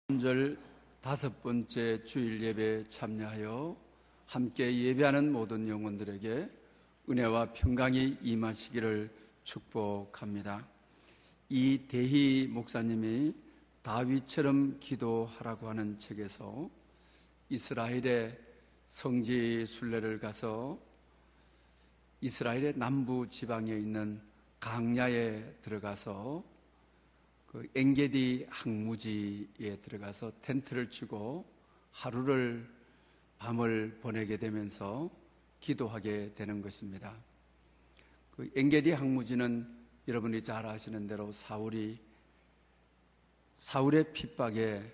절 5번째 주일 예배에 참여하여 함께 예배하는 모든 영혼들에게 은혜와 평강이 임하시기를 축복합니다. 이대희 목사님이 다윗처럼 기도하라고 하는 책에서 이스라엘의 성지 순례를 가서 이스라엘의 남부 지방에 있는 강야에 들어가서 그 엔게디 항무지에 들어가서 텐트를 치고 하루를 밤을 보내게 되면서 기도하게 되는 것입니다. 그 엔게디 항무지는 여러분이 잘 아시는 대로 사울의 핍박에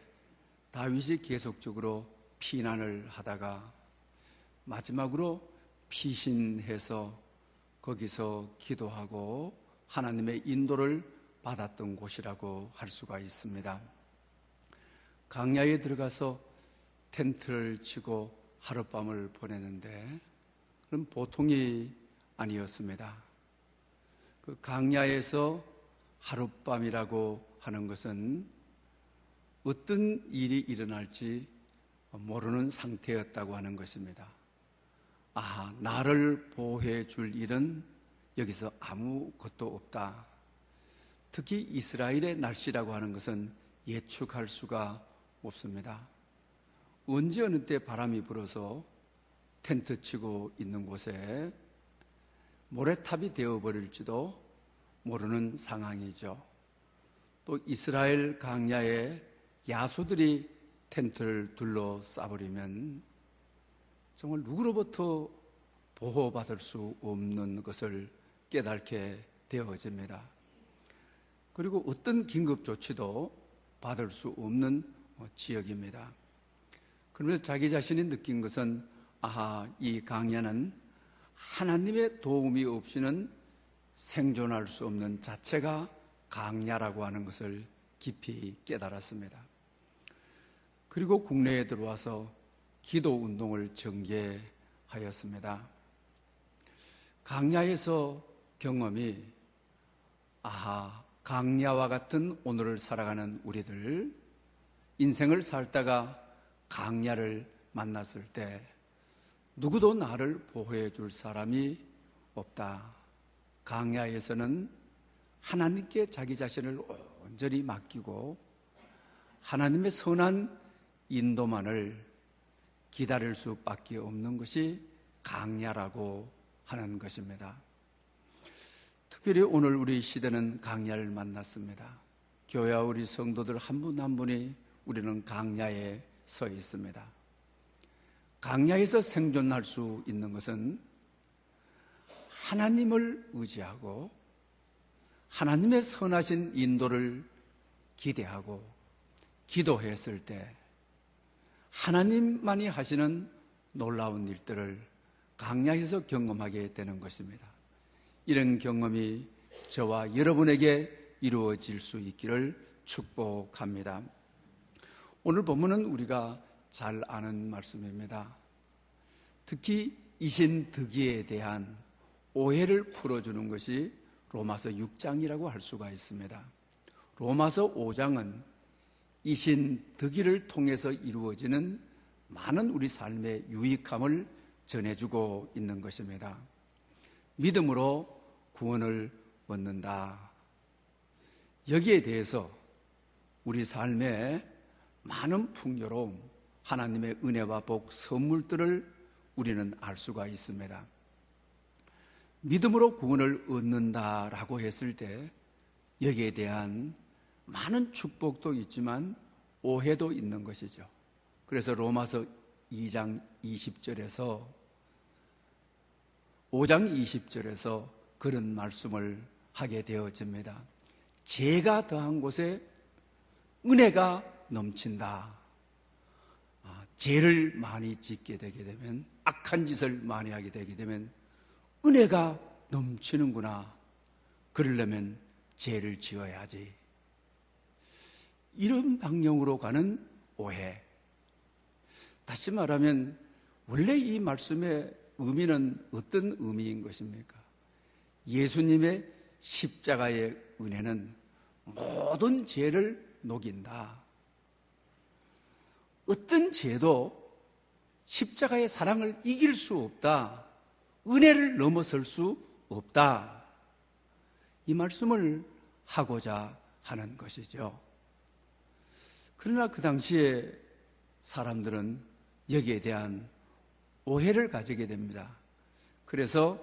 다윗이 계속적으로 피난을 하다가 마지막으로 피신해서 거기서 기도하고 하나님의 인도를 받았던 곳이라고 할 수가 있습니다. 강야에 들어가서 텐트를 치고 하룻밤을 보내는데 그럼 보통이 아니었습니다. 그 강야에서 하룻밤이라고 하는 것은 어떤 일이 일어날지 모르는 상태였다고 하는 것입니다. 나를 보호해 줄 일은 여기서 아무것도 없다. 특히 이스라엘의 날씨라고 하는 것은 예측할 수가 없습니다. 언제 어느 때 바람이 불어서 텐트 치고 있는 곳에 모래탑이 되어버릴지도 모르는 상황이죠. 또 이스라엘 강야에 야수들이 텐트를 둘러싸버리면 정말 누구로부터 보호받을 수 없는 것을 깨닫게 되어집니다. 그리고 어떤 긴급 조치도 받을 수 없는 지역입니다. 그러면서 자기 자신이 느낀 것은 이 강야는 하나님의 도움이 없이는 생존할 수 없는 자체가 강야라고 하는 것을 깊이 깨달았습니다. 그리고 국내에 들어와서 기도 운동을 전개하였습니다. 강야에서 경험이 강야와 같은 오늘을 살아가는 우리들, 인생을 살다가 강야를 만났을 때 누구도 나를 보호해 줄 사람이 없다. 강야에서는 하나님께 자기 자신을 온전히 맡기고 하나님의 선한 인도만을 기다릴 수밖에 없는 것이 강야라고 하는 것입니다. 특별히 오늘 우리 시대는 강야를 만났습니다. 교회와 우리 성도들 한 분 한 분이 우리는 강야에 서 있습니다. 강야에서 생존할 수 있는 것은 하나님을 의지하고 하나님의 선하신 인도를 기대하고 기도했을 때 하나님만이 하시는 놀라운 일들을 강야에서 경험하게 되는 것입니다. 이런 경험이 저와 여러분에게 이루어질 수 있기를 축복합니다. 오늘 본문은 우리가 잘 아는 말씀입니다. 특히 이신득의에 대한 오해를 풀어주는 것이 로마서 6장이라고 할 수가 있습니다. 로마서 5장은 이신득의를 통해서 이루어지는 많은 우리 삶의 유익함을 전해주고 있는 것입니다. 믿음으로 구원을 얻는다. 여기에 대해서 우리 삶에 많은 풍요로움, 하나님의 은혜와 복, 선물들을 우리는 알 수가 있습니다. 믿음으로 구원을 얻는다라고 했을 때 여기에 대한 많은 축복도 있지만 오해도 있는 것이죠. 그래서 로마서 2장 20절에서 5장 20절에서 그런 말씀을 하게 되어집니다. 죄가 더한 곳에 은혜가 넘친다. 죄를 많이 짓게 되게 되면, 악한 짓을 많이 하게 되게 되면 은혜가 넘치는구나. 그러려면 죄를 지어야지. 이런 방향으로 가는 오해. 다시 말하면 원래 이 말씀의 의미는 어떤 의미인 것입니까? 예수님의 십자가의 은혜는 모든 죄를 녹인다. 어떤 죄도 십자가의 사랑을 이길 수 없다. 은혜를 넘어설 수 없다. 이 말씀을 하고자 하는 것이죠. 그러나 그 당시에 사람들은 여기에 대한 오해를 가지게 됩니다. 그래서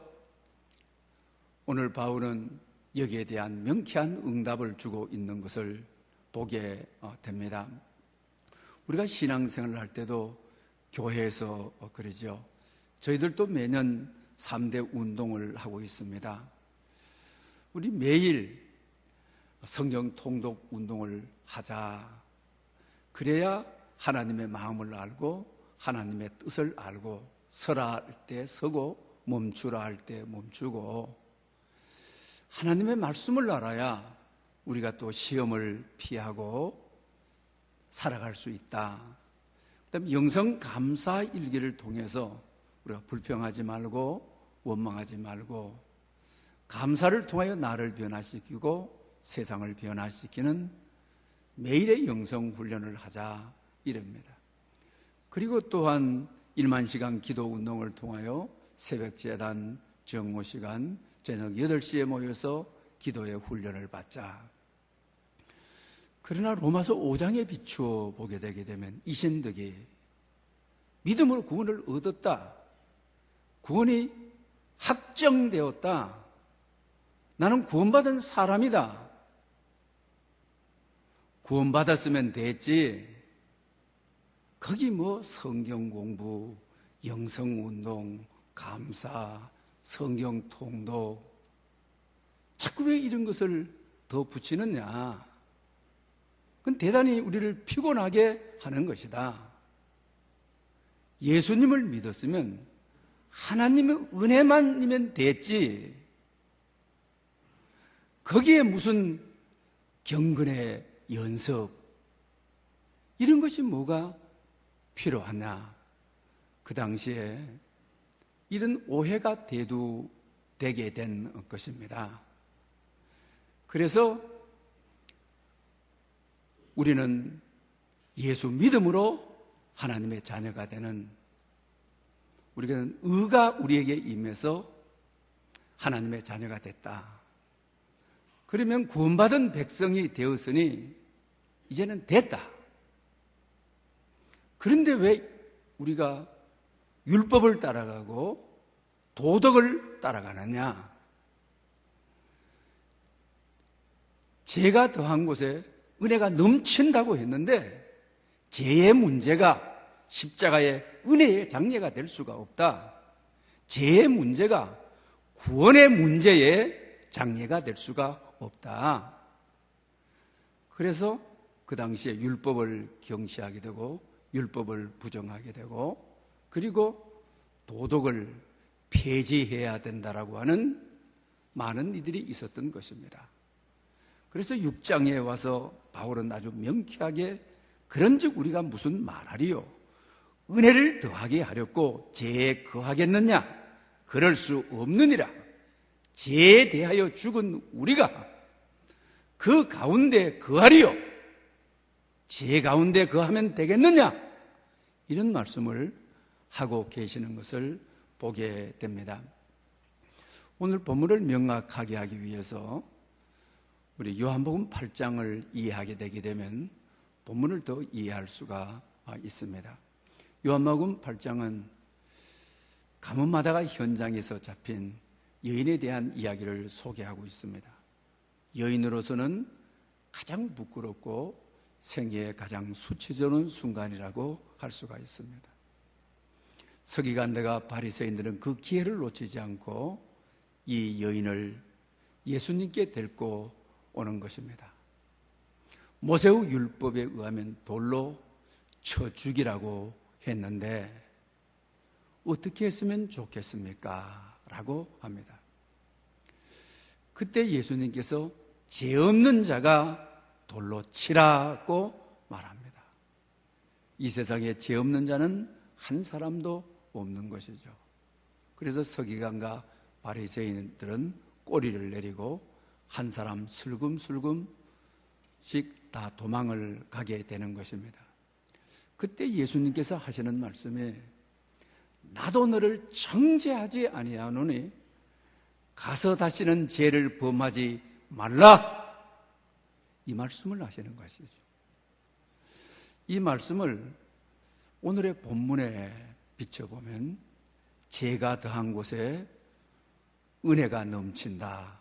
오늘 바울은 여기에 대한 명쾌한 응답을 주고 있는 것을 보게 됩니다. 우리가 신앙생활을 할 때도 교회에서 그러죠. 저희들도 매년 3대 운동을 하고 있습니다. 우리 매일 성경 통독 운동을 하자. 그래야 하나님의 마음을 알고 하나님의 뜻을 알고 서라 할 때 서고 멈추라 할 때 멈추고 하나님의 말씀을 알아야 우리가 또 시험을 피하고 살아갈 수 있다. 그다음에 영성 감사 일기를 통해서 우리가 불평하지 말고 원망하지 말고 감사를 통하여 나를 변화시키고 세상을 변화시키는 매일의 영성 훈련을 하자 이럽니다. 그리고 또한 1만 시간 기도 운동을 통하여 새벽 제단, 정오 시간, 저녁 8시에 모여서 기도의 훈련을 받자. 그러나 로마서 5장에 비추어 보게 되게 되면 이신덕이 믿음으로 구원을 얻었다. 구원이 확정되었다. 나는 구원받은 사람이다. 구원받았으면 됐지. 거기 뭐 성경 공부, 영성운동, 감사, 성경 통독 자꾸 왜 이런 것을 더 붙이느냐. 그건 대단히 우리를 피곤하게 하는 것이다. 예수님을 믿었으면 하나님의 은혜만이면 됐지. 거기에 무슨 경건의 연습 이런 것이 뭐가 필요하냐. 그 당시에 이런 오해가 대두되게 된 것입니다. 그래서 우리는 예수 믿음으로 하나님의 자녀가 되는 우리는 의가 우리에게 임해서 하나님의 자녀가 됐다. 그러면 구원받은 백성이 되었으니 이제는 됐다. 그런데 왜 우리가 율법을 따라가고 도덕을 따라가느냐? 죄가 더한 곳에 은혜가 넘친다고 했는데 죄의 문제가 십자가의 은혜의 장례가 될 수가 없다. 죄의 문제가 구원의 문제의 장례가 될 수가 없다. 그래서 그 당시에 율법을 경시하게 되고 율법을 부정하게 되고 그리고 도덕을 폐지해야 된다라고 하는 많은 이들이 있었던 것입니다. 그래서 6장에 와서 바울은 아주 명쾌하게 그런즉 우리가 무슨 말하리요? 은혜를 더하게 하렵고 죄에 거하겠느냐? 그럴 수 없느니라. 죄에 대하여 죽은 우리가 그 가운데 거하리요? 죄 가운데 거하면 되겠느냐? 이런 말씀을 하고 계시는 것을 보게 됩니다. 오늘 본문을 명확하게 하기 위해서 우리 요한복음 8장을 이해하게 되게 되면 본문을 더 이해할 수가 있습니다. 요한복음 8장은 가문마다가 현장에서 잡힌 여인에 대한 이야기를 소개하고 있습니다. 여인으로서는 가장 부끄럽고 생애에 가장 수치스러운 순간이라고 할 수가 있습니다. 서기관들과 바리새인들은 그 기회를 놓치지 않고 이 여인을 예수님께 데리고 오는 것입니다. 모세의 율법에 의하면 돌로 쳐 죽이라고 했는데 어떻게 했으면 좋겠습니까? 라고 합니다. 그때 예수님께서 죄 없는 자가 돌로 치라고 말합니다. 이 세상에 죄 없는 자는 한 사람도 없는 것이죠. 그래서 서기관과 바리새인들은 꼬리를 내리고 한 사람 슬금슬금씩 다 도망을 가게 되는 것입니다. 그때 예수님께서 하시는 말씀에 나도 너를 정죄하지 아니하노니 가서 다시는 죄를 범하지 말라, 이 말씀을 하시는 것이죠. 이 말씀을 오늘의 본문에 비춰보면 죄가 더한 곳에 은혜가 넘친다,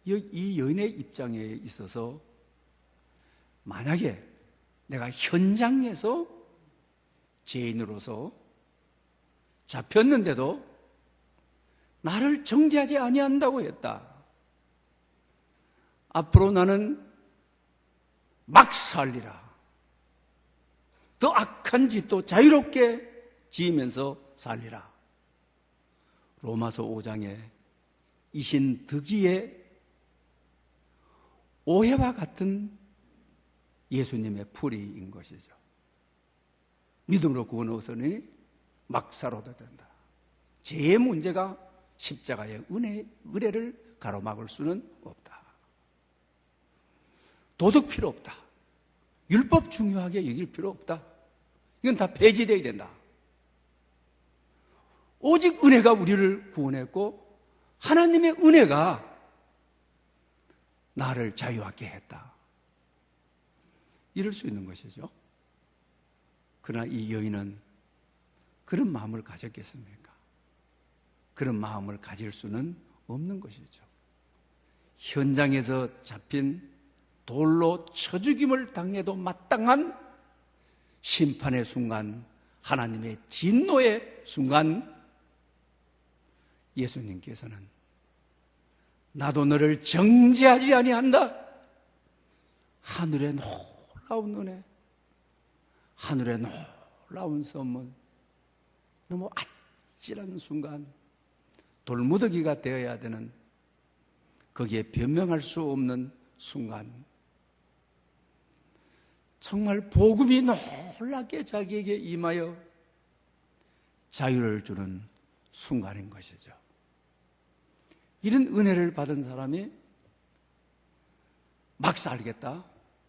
이 여인의 입장에 있어서 만약에 내가 현장에서 죄인으로서 잡혔는데도 나를 정죄하지 아니한다고 했다. 앞으로 나는 막 살리라. 더 악한 짓도 자유롭게 지으면서 살리라. 로마서 5장에 이신득이의 오해와 같은 예수님의 풀이인 것이죠. 믿음으로 구원 얻으니 막 살아도 된다. 죄의 문제가 십자가의 은혜를 가로막을 수는 없다. 도덕 필요 없다. 율법 중요하게 여길 필요 없다. 이건 다 폐지되어야 된다. 오직 은혜가 우리를 구원했고 하나님의 은혜가 나를 자유하게 했다. 이럴 수 있는 것이죠. 그러나 이 여인은 그런 마음을 가졌겠습니까? 그런 마음을 가질 수는 없는 것이죠. 현장에서 잡힌 돌로 쳐 죽임을 당해도 마땅한 심판의 순간, 하나님의 진노의 순간, 예수님께서는 나도 너를 정죄하지 아니한다. 하늘의 놀라운 은혜, 하늘의 놀라운 선물, 너무 아찔한 순간, 돌무더기가 되어야 되는, 거기에 변명할 수 없는 순간, 정말 복음이 놀랍게 자기에게 임하여 자유를 주는 순간인 것이죠. 이런 은혜를 받은 사람이 막 살겠다,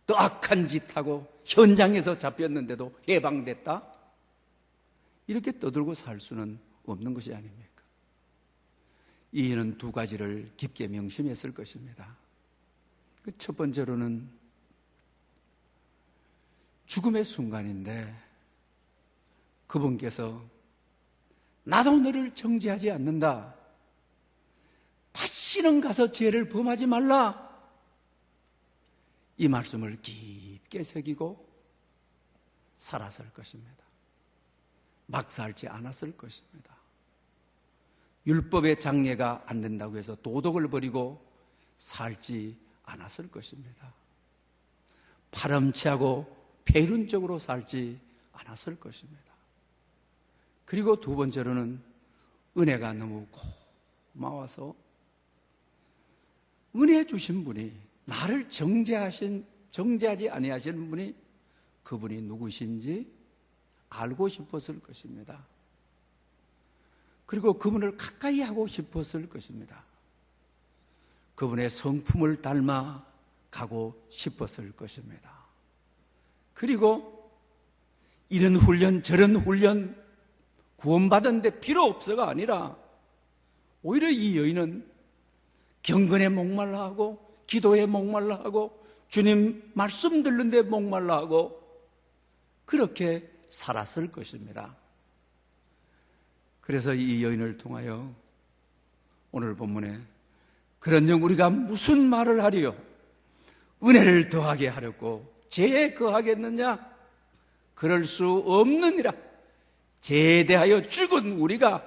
더 악한 짓하고 현장에서 잡혔는데도 해방됐다, 이렇게 떠들고 살 수는 없는 것이 아닙니까? 이는 두 가지를 깊게 명심했을 것입니다. 그 첫 번째로는 죽음의 순간인데 그분께서 나도 너를 정죄하지 않는다, 다시는 가서 죄를 범하지 말라, 이 말씀을 깊게 새기고 살았을 것입니다. 막 살지 않았을 것입니다. 율법의 장례가 안 된다고 해서 도덕을 버리고 살지 않았을 것입니다. 파렴치하고 폐륜적으로 살지 않았을 것입니다. 그리고 두 번째로는 은혜가 너무 고마워서 은혜 주신 분이, 나를 정죄하지 아니하시는 분이, 그분이 누구신지 알고 싶었을 것입니다. 그리고 그분을 가까이 하고 싶었을 것입니다. 그분의 성품을 닮아 가고 싶었을 것입니다. 그리고 이런 훈련 저런 훈련 구원받은 데 필요 없어가 아니라 오히려 이 여인은 경건에 목말라 하고 기도에 목말라 하고 주님 말씀 듣는 데 목말라 하고 그렇게 살았을 것입니다. 그래서 이 여인을 통하여 오늘 본문에 그런즉 우리가 무슨 말을 하리요? 은혜를 더하게 하려고 죄에 거하겠느냐? 그럴 수 없느니라. 죄에 대하여 죽은 우리가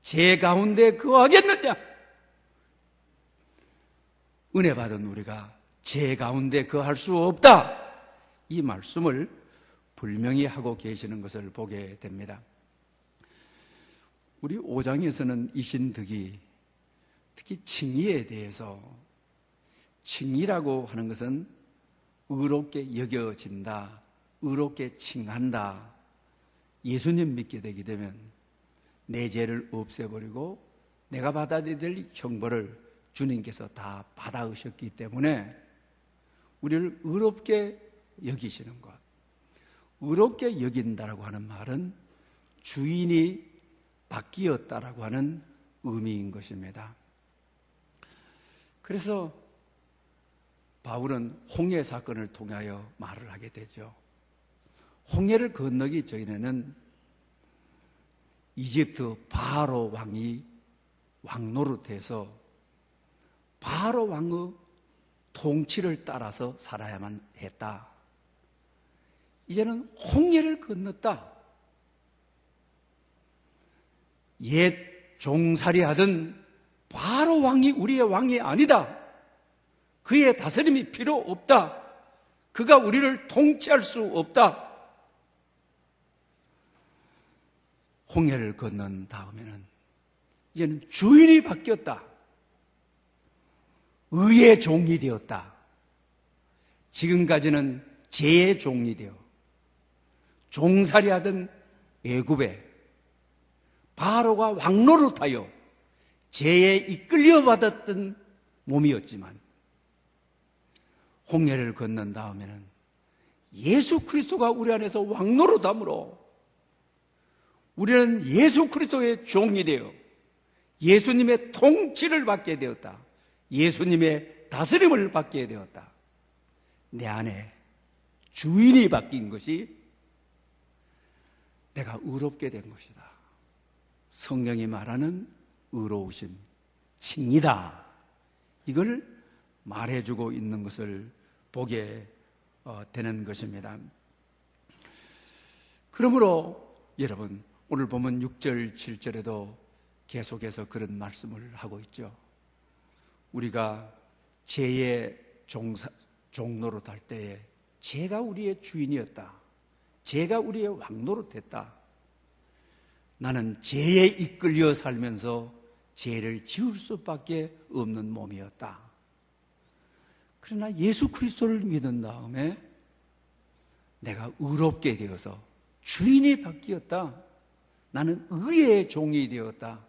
죄 가운데 거하겠느냐? 은혜 받은 우리가 죄 가운데 거할 수 없다. 이 말씀을 분명히 하고 계시는 것을 보게 됩니다. 우리 5장에서는 이신득이 특히 칭의에 대해서, 칭의라고 하는 것은 의롭게 여겨진다, 의롭게 칭한다. 예수님 믿게 되게 되면 내 죄를 없애버리고 내가 받아야 될 형벌을 주님께서 다 받아오셨기 때문에 우리를 의롭게 여기시는 것, 의롭게 여긴다라고 하는 말은 주인이 바뀌었다라고 하는 의미인 것입니다. 그래서 바울은 홍해 사건을 통하여 말을 하게 되죠. 홍해를 건너기 전에는 이집트 바로 왕이 왕 노릇해서 바로 왕의 통치를 따라서 살아야만 했다. 이제는 홍해를 건넜다. 옛 종살이 하던 바로 왕이 우리의 왕이 아니다. 그의 다스림이 필요 없다. 그가 우리를 통치할 수 없다. 홍해를 건넌 다음에는 이제는 주인이 바뀌었다. 의의 종이 되었다. 지금까지는 죄의 종이 되어 종살이 하던 애굽에 바로가 왕노릇하여 죄에 이끌려 받았던 몸이었지만 홍해를 건넌 다음에는 예수 그리스도가 우리 안에서 왕노릇함으로 우리는 예수 그리스도의 종이 되어 예수님의 통치를 받게 되었다. 예수님의 다스림을 받게 되었다. 내 안에 주인이 바뀐 것이 내가 의롭게 된 것이다. 성경이 말하는 의로우심, 칭이다. 이걸 말해주고 있는 것을 보게 되는 것입니다. 그러므로 여러분, 오늘 보면 6절, 7절에도 계속해서 그런 말씀을 하고 있죠. 우리가 죄의 종노릇 할 때에 죄가 우리의 주인이었다. 죄가 우리의 왕노릇했다. 나는 죄에 이끌려 살면서 죄를 지을 수밖에 없는 몸이었다. 그러나 예수 그리스도를 믿은 다음에 내가 의롭게 되어서 주인이 바뀌었다. 나는 의의 종이 되었다.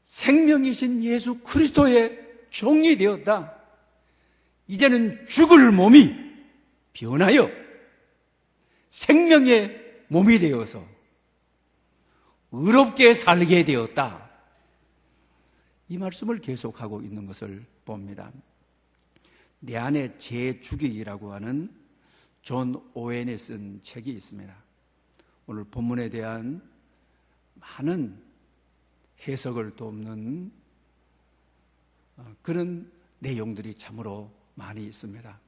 생명이신 예수 그리스도의 종이 되었다. 이제는 죽을 몸이 변하여 생명의 몸이 되어서 의롭게 살게 되었다. 이 말씀을 계속하고 있는 것을 봅니다. 내 안에 재주기라고 하는 존 오웬이 쓴 책이 있습니다. 오늘 본문에 대한 많은 해석을 돕는 그런 내용들이 참으로 많이 있습니다.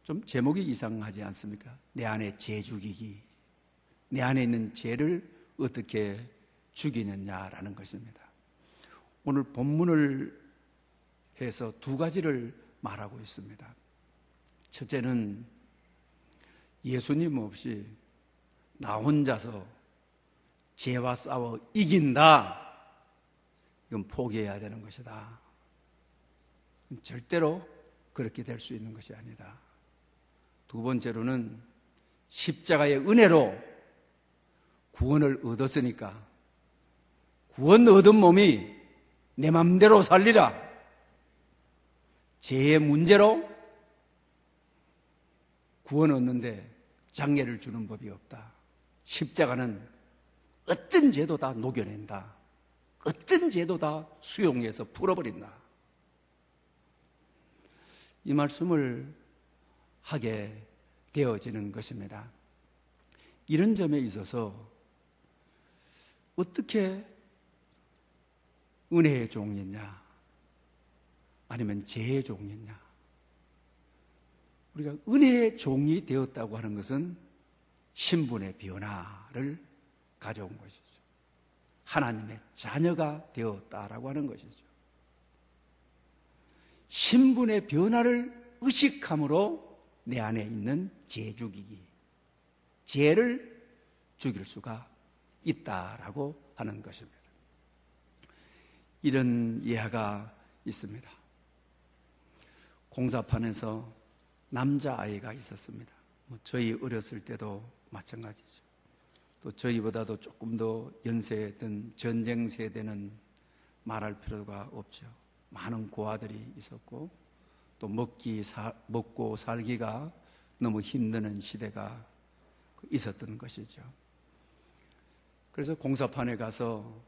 좀 제목이 이상하지 않습니까? 내 안에 죄 죽이기. 내 안에 있는 죄를 어떻게 죽이느냐라는 것입니다. 오늘 본문을 해서 두 가지를 말하고 있습니다. 첫째는 예수님 없이 나 혼자서 죄와 싸워 이긴다. 이건 포기해야 되는 것이다. 절대로 그렇게 될 수 있는 것이 아니다. 두 번째로는 십자가의 은혜로 구원을 얻었으니까 구원 얻은 몸이 내 맘대로 살리라. 죄의 문제로 구원 얻는데 장애를 주는 법이 없다. 십자가는 어떤 죄도 다 녹여낸다. 어떤 죄도 다 수용해서 풀어버린다. 이 말씀을 하게 되어지는 것입니다. 이런 점에 있어서 어떻게 은혜의 종이냐 아니면 죄의 종이냐. 우리가 은혜의 종이 되었다고 하는 것은 신분의 변화를 가져온 것이죠. 하나님의 자녀가 되었다라고 하는 것이죠. 신분의 변화를 의식함으로 내 안에 있는 죄 죽이기, 죄를 죽일 수가 있다라고 하는 것입니다. 이런 예화가 있습니다. 공사판에서 남자아이가 있었습니다. 저희 어렸을 때도 마찬가지죠. 또 저희보다도 조금 더 연세든 전쟁 세대는 말할 필요가 없죠. 많은 고아들이 있었고 또 먹고 살기가 너무 힘드는 시대가 있었던 것이죠. 그래서 공사판에 가서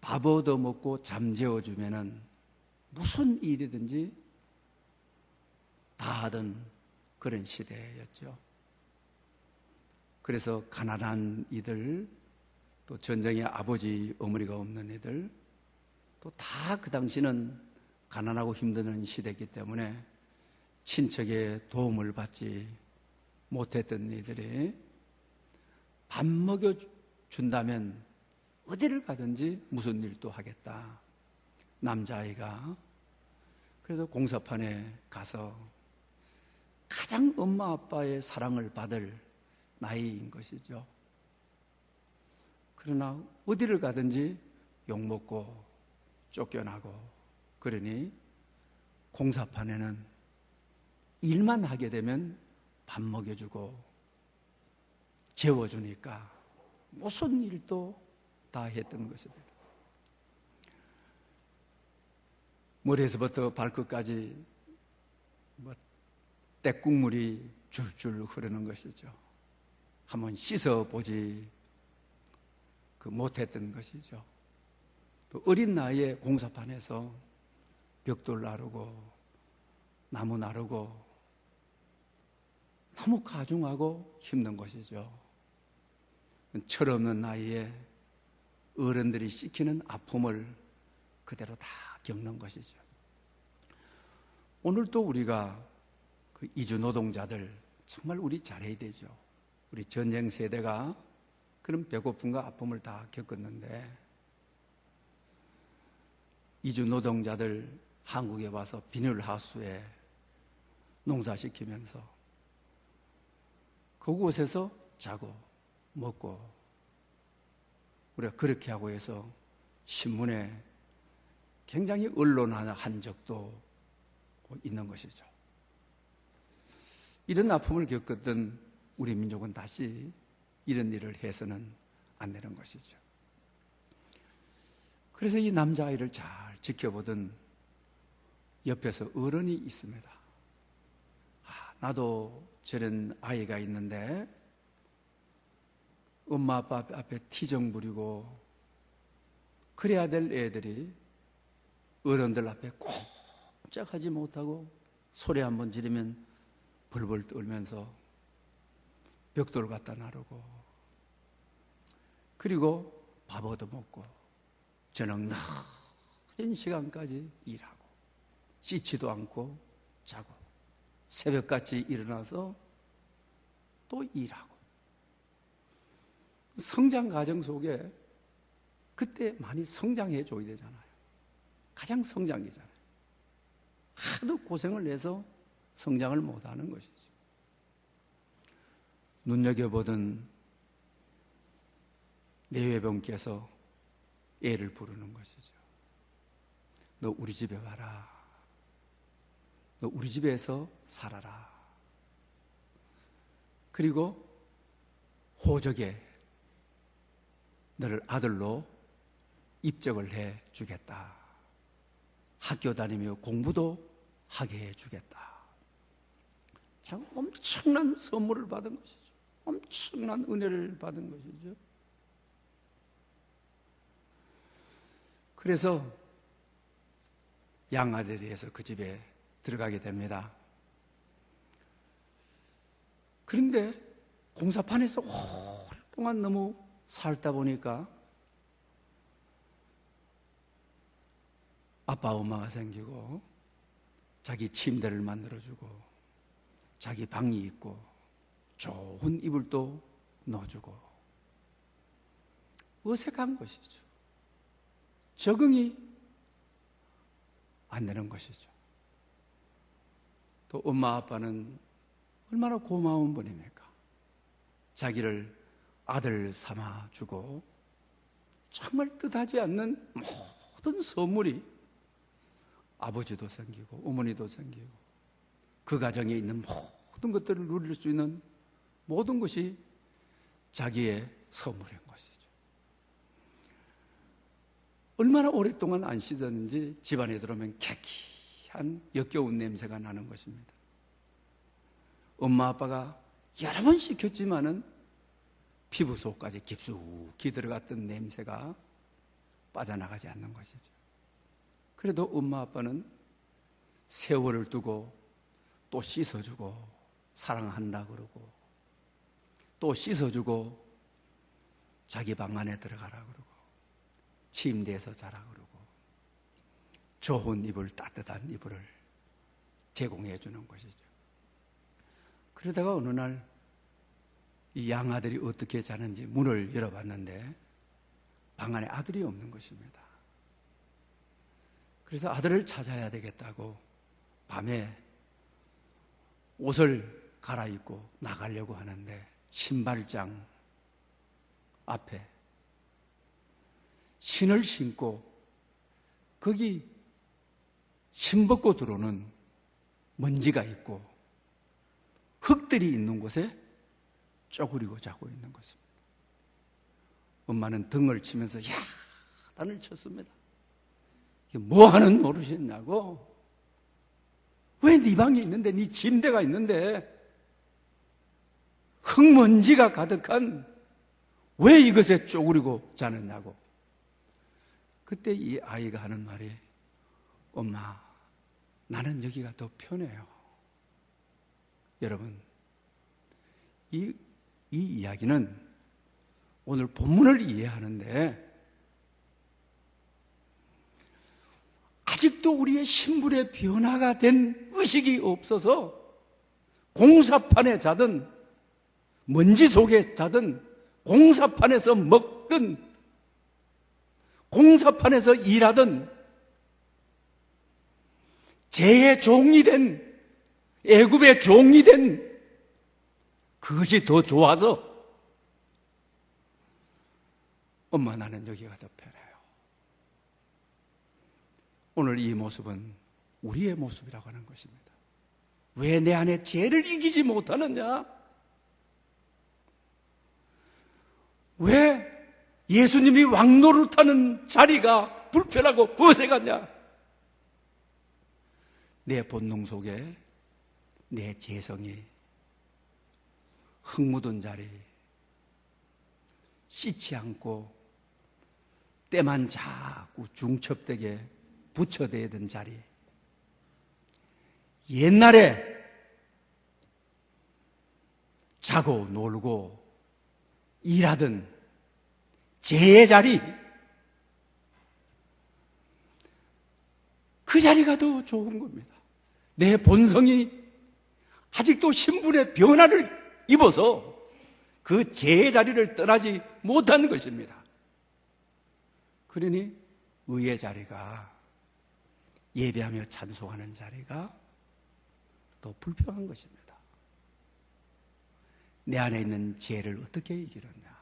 밥 얻어 먹고 잠재워주면은 무슨 일이든지 다 하던 그런 시대였죠. 그래서 가난한 이들, 또 전쟁에 아버지, 어머니가 없는 이들, 또 다 그 당시는 가난하고 힘드는 시대이기 때문에 친척의 도움을 받지 못했던 이들이 밥 먹여준다면 어디를 가든지 무슨 일도 하겠다. 남자아이가. 그래서 공사판에 가서 가장 엄마 아빠의 사랑을 받을 나이인 것이죠. 그러나 어디를 가든지 욕먹고 쫓겨나고 그러니 공사판에는 일만 하게 되면 밥 먹여주고 재워주니까 무슨 일도 다 했던 것입니다. 머리에서부터 발끝까지 떼국물이 줄줄 흐르는 것이죠. 한번 씻어보지 못했던 것이죠. 또 어린 나이에 공사판에서 벽돌 나르고 나무 나르고 너무 가중하고 힘든 것이죠. 철없는 나이에 어른들이 시키는 아픔을 그대로 다 겪는 것이죠. 오늘도 우리가 그 이주 노동자들 정말 우리 잘해야 되죠. 우리 전쟁 세대가 그런 배고픔과 아픔을 다 겪었는데 이주 노동자들 한국에 와서 비닐하우스에 농사시키면서 그곳에서 자고 먹고 우리가 그렇게 하고 해서 신문에 굉장히 언론화한 적도 있는 것이죠. 이런 아픔을 겪었던 우리 민족은 다시 이런 일을 해서는 안 되는 것이죠. 그래서 이 남자아이를 잘 지켜보던 옆에서 어른이 있습니다. 나도 저런 아이가 있는데 엄마 아빠 앞에 티정 부리고 그래야 될 애들이 어른들 앞에 꼼짝하지 못하고 소리 한번 지르면 벌벌 떨면서 벽돌 갖다 나르고 그리고 밥 얻어먹고 저녁 늦은 시간까지 일하고 씻지도 않고 자고 새벽같이 일어나서 또 일하고 성장 과정 속에 그때 많이 성장해 줘야 되잖아요. 가장 성장이잖아요. 하도 고생을 해서 성장을 못하는 것이죠. 눈여겨보던 내외병께서 애를 부르는 것이죠. 너 우리 집에 와라. 너 우리 집에서 살아라. 그리고 호적에 너를 아들로 입적을 해 주겠다. 학교 다니며 공부도 하게 해 주겠다. 참 엄청난 선물을 받은 것이죠. 엄청난 은혜를 받은 것이죠. 그래서 양아들이 해서 그 집에 들어가게 됩니다. 그런데 공사판에서 오랫동안 너무 살다 보니까 아빠 엄마가 생기고 자기 침대를 만들어주고 자기 방이 있고 좋은 이불도 넣어주고 어색한 것이죠. 적응이 안 되는 것이죠. 또 엄마 아빠는 얼마나 고마운 분입니까? 자기를 아들 삼아주고 정말 뜻하지 않는 모든 선물이 아버지도 생기고 어머니도 생기고 그 가정에 있는 모든 것들을 누릴 수 있는 모든 것이 자기의 선물인 것이죠. 얼마나 오랫동안 안 씻었는지 집안에 들어오면 쾌쾌한 역겨운 냄새가 나는 것입니다. 엄마 아빠가 여러 번 시켰지만은 피부 속까지 깊숙이 들어갔던 냄새가 빠져나가지 않는 것이죠. 그래도 엄마 아빠는 세월을 두고 또 씻어주고 사랑한다 그러고 또 씻어주고 자기 방 안에 들어가라 그러고 침대에서 자라 그러고 좋은 이불, 따뜻한 이불을 제공해 주는 것이죠. 그러다가 어느 날 이 양아들이 어떻게 자는지 문을 열어봤는데 방 안에 아들이 없는 것입니다. 그래서 아들을 찾아야 되겠다고 밤에 옷을 갈아입고 나가려고 하는데 신발장 앞에 신을 신고 거기 신 벗고 들어오는 먼지가 있고 흙들이 있는 곳에 쪼그리고 자고 있는 것입니다. 엄마는 등을 치면서 야단을 쳤습니다. 이게 뭐 하는 노릇이냐고. 왜 네 방에 있는데, 네 침대가 있는데 흙먼지가 가득한 왜 이것에 쪼그리고 자느냐고. 그때 이 아이가 하는 말이 엄마, 나는 여기가 더 편해요. 여러분, 이 이야기는 오늘 본문을 이해하는데 아직도 우리의 신분의 변화가 된 의식이 없어서 공사판에 자든 먼지 속에 자든 공사판에서 먹든 공사판에서 일하든 죄의 종이 된 애굽의 종이 된 그것이 더 좋아서 엄마 나는 여기가 더 편해요. 오늘 이 모습은 우리의 모습이라고 하는 것입니다. 왜 내 안에 죄를 이기지 못하느냐? 왜 예수님이 왕노릇하는 자리가 불편하고 어색하냐? 내 본능 속에 내 죄성이 흙 묻은 자리, 씻지 않고 때만 자꾸 중첩되게 붙여대던 자리, 옛날에 자고 놀고 일하던 죄의 자리, 그 자리가 더 좋은 겁니다. 내 본성이 아직도 신분의 변화를 입어서 그 죄의 자리를 떠나지 못하는 것입니다. 그러니 의의 자리가, 예배하며 찬송하는 자리가 더 불편한 것입니다. 내 안에 있는 죄를 어떻게 이기느냐?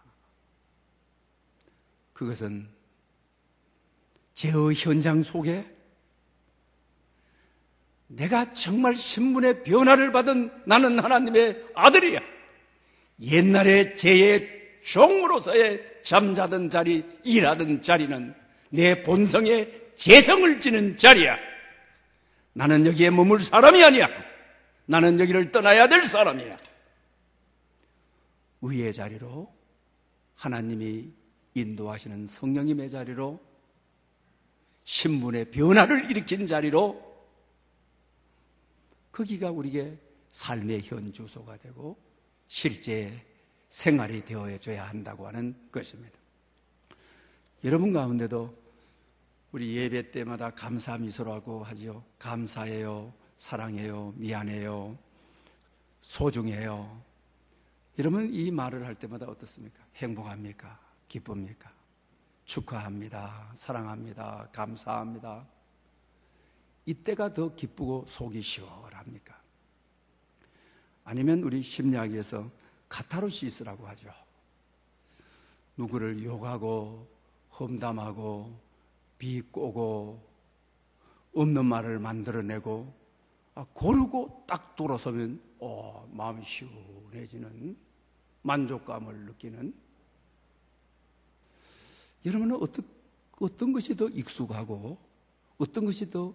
그것은 죄의 현장 속에 내가 정말 신분의 변화를 받은 나는 하나님의 아들이야. 옛날에 죄의 종으로서의 잠자던 자리, 일하던 자리는 내 본성의 죄성을 지는 자리야. 나는 여기에 머물 사람이 아니야. 나는 여기를 떠나야 될 사람이야. 의의 자리로, 하나님이 인도하시는 성령님의 자리로, 신분의 변화를 일으킨 자리로, 거기가 우리에게 삶의 현주소가 되고 실제 생활이 되어줘야 한다고 하는 것입니다. 여러분 가운데도 우리 예배 때마다 감사 미소라고 하죠. 감사해요, 사랑해요, 미안해요, 소중해요. 여러분 이 말을 할 때마다 어떻습니까? 행복합니까? 기쁩니까? 축하합니다, 사랑합니다, 감사합니다. 이때가 더 기쁘고 속이 시원합니까? 아니면 우리 심리학에서 카타르시스라고 하죠. 누구를 욕하고 험담하고 비꼬고 없는 말을 만들어내고 고르고 딱 돌아서면 마음이 시원해지는 만족감을 느끼는. 여러분은 어떤 것이 더 익숙하고 어떤 것이 더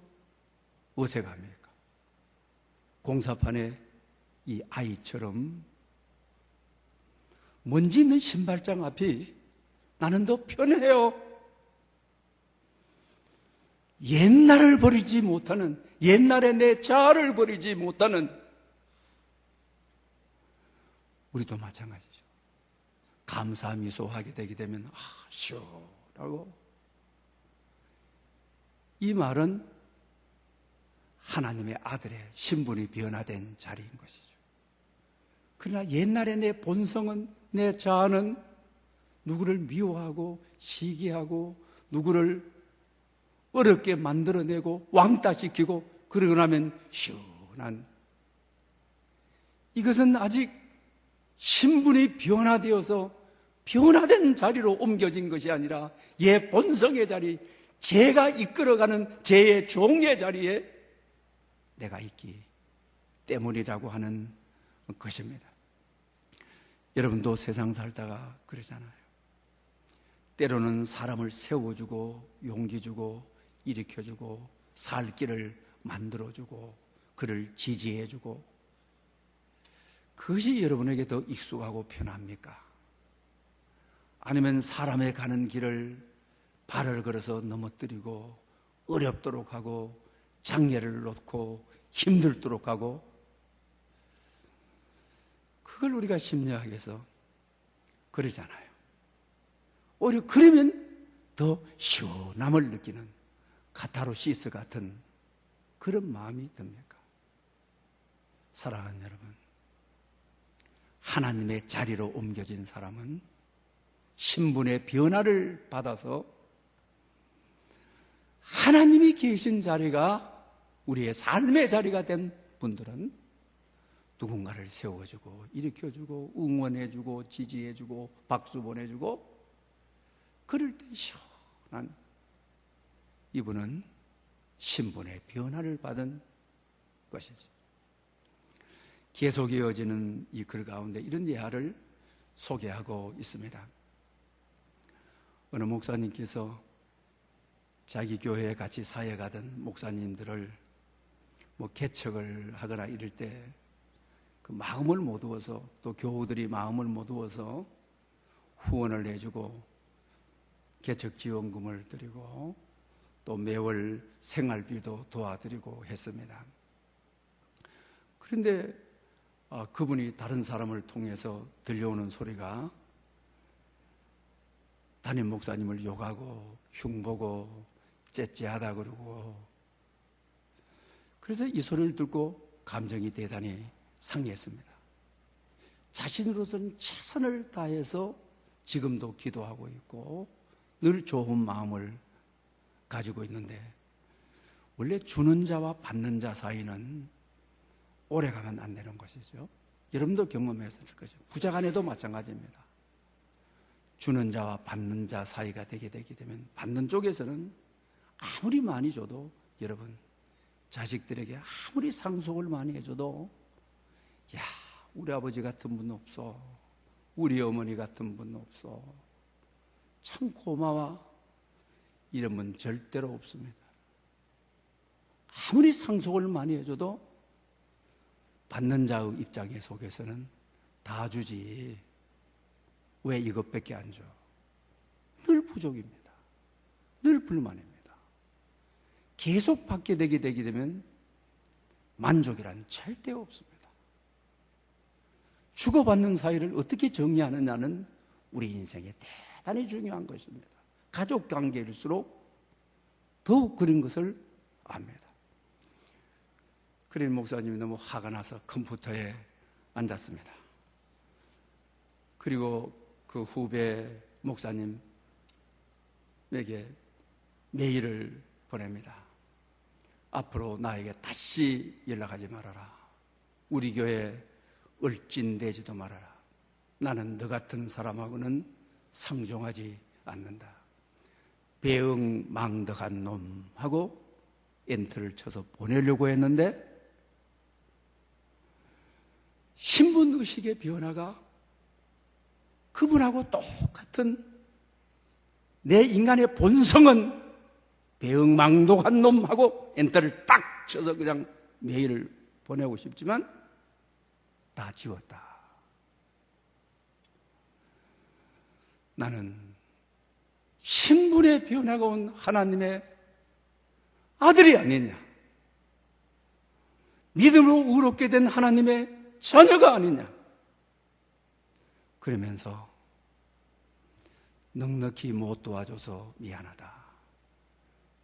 어색합니까? 공사판에 이 아이처럼 먼지 있는 신발장 앞이 나는 더 편해요. 옛날을 버리지 못하는, 옛날에 내 자아를 버리지 못하는 우리도 마찬가지죠. 감사 미소하게 되게 되면 시원하고, 이 말은 하나님의 아들의 신분이 변화된 자리인 것이죠. 그러나 옛날에 내 본성은, 내 자아는 누구를 미워하고 시기하고 누구를 어렵게 만들어내고 왕따시키고 그러고 나면 시원한, 이것은 아직 신분이 변화되어서 변화된 자리로 옮겨진 것이 아니라 옛 본성의 자리, 제가 이끌어가는 제의 종의 자리에 내가 있기 때문이라고 하는 것입니다. 여러분도 세상 살다가 그러잖아요. 때로는 사람을 세워주고 용기 주고 일으켜주고 살 길을 만들어주고 그를 지지해주고, 그것이 여러분에게 더 익숙하고 편합니까? 아니면 사람의 가는 길을 발을 걸어서 넘어뜨리고 어렵도록 하고 장애를 놓고 힘들도록 하고, 그걸 우리가 심리학에서 그러잖아요. 오히려 그러면 더 시원함을 느끼는 카타르시스 같은 그런 마음이 듭니까? 사랑하는 여러분, 하나님의 자리로 옮겨진 사람은 신분의 변화를 받아서 하나님이 계신 자리가 우리의 삶의 자리가 된 분들은 누군가를 세워주고 일으켜주고 응원해주고 지지해주고 박수 보내주고 그럴 때 시원한, 이분은 신분의 변화를 받은 것이죠. 계속 이어지는 이 글 가운데 이런 예화를 소개하고 있습니다. 어느 목사님께서 자기 교회에 같이 사역하던 목사님들을 개척을 하거나 이럴 때 그 마음을 못 얻어서, 또 교우들이 마음을 못 얻어서 후원을 해주고 개척 지원금을 드리고 또 매월 생활비도 도와드리고 했습니다. 그런데 그분이 다른 사람을 통해서 들려오는 소리가 담임 목사님을 욕하고 흉보고 째째하다 그러고, 그래서 이 소리를 듣고 감정이 대단히 상했습니다. 자신으로서는 최선을 다해서 지금도 기도하고 있고 늘 좋은 마음을 가지고 있는데, 원래 주는 자와 받는 자 사이는 오래가면 안 되는 것이죠. 여러분도 경험했을 것이죠. 부자간에도 마찬가지입니다. 주는 자와 받는 자 사이가 되게 되면 받는 쪽에서는 아무리 많이 줘도, 여러분 자식들에게 아무리 상속을 많이 해줘도 야, 우리 아버지 같은 분 없어, 우리 어머니 같은 분 없어, 참 고마워, 이런 분 절대로 없습니다. 아무리 상속을 많이 해줘도 받는 자의 입장에 속에서는 다 주지 왜 이것밖에 안 줘? 늘 부족입니다. 늘 불만입니다. 계속 받게 되면 만족이란 절대 없습니다. 주고받는 사이를 어떻게 정리하느냐는 우리 인생에 대단히 중요한 것입니다. 가족 관계일수록 더욱 그런 것을 압니다. 그린 목사님이 너무 화가 나서 컴퓨터에 앉았습니다. 그리고 그 후배 목사님에게 메일을 보냅니다. 앞으로 나에게 다시 연락하지 말아라. 우리 교회 얼찐대지도 말아라. 나는 너 같은 사람하고는 상종하지 않는다. 배응망덕한 놈 하고 엔터를 쳐서 보내려고 했는데, 신분의식의 변화가 그분하고 똑같은, 내 인간의 본성은 배응망독한 놈하고 엔터를 딱 쳐서 그냥 메일을 보내고 싶지만 다 지웠다. 나는 신분의 변화가 온 하나님의 아들이 아니냐, 믿음으로 의롭게 된 하나님의 자녀가 아니냐. 그러면서 넉넉히 못 도와줘서 미안하다.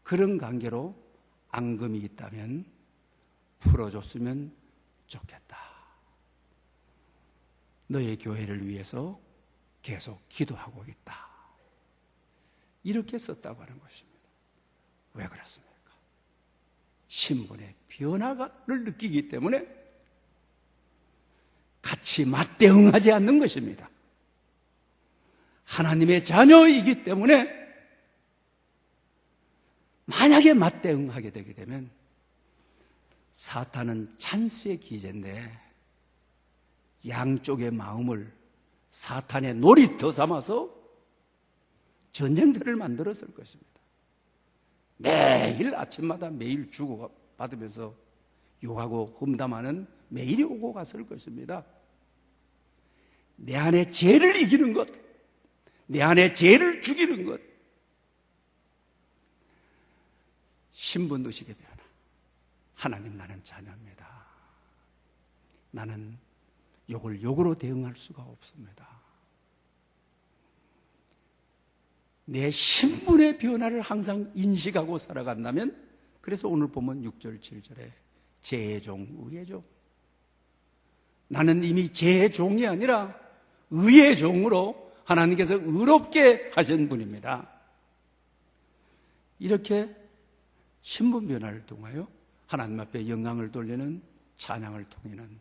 그런 관계로 앙금이 있다면 풀어줬으면 좋겠다. 너의 교회를 위해서 계속 기도하고 있다. 이렇게 썼다고 하는 것입니다. 왜 그렇습니까? 신분의 변화를 느끼기 때문에 같이 맞대응하지 않는 것입니다. 하나님의 자녀이기 때문에 만약에 맞대응하게 되게 되면 사탄은 찬스의 기제인데 양쪽의 마음을 사탄의 놀이터 삼아서 전쟁터를 만들었을 것입니다. 매일 아침마다 매일 주고받으면서 욕하고 험담하는 매일이 오고 갔을 것입니다. 내 안에 죄를 이기는 것, 내 안에 죄를 죽이는 것, 신분의식의 변화. 하나님, 나는 자녀입니다. 나는 욕을 욕으로 대응할 수가 없습니다. 내 신분의 변화를 항상 인식하고 살아간다면, 그래서 오늘 보면 6절, 7절에 죄의 종, 의의 종. 나는 이미 죄의 종이 아니라 의의 종으로 하나님께서 의롭게 하신 분입니다. 이렇게 신분 변화를 통하여 하나님 앞에 영광을 돌리는 찬양을 통해는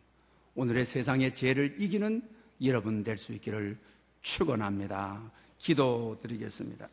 오늘의 세상의 죄를 이기는 여러분 될 수 있기를 축원합니다. 기도드리겠습니다.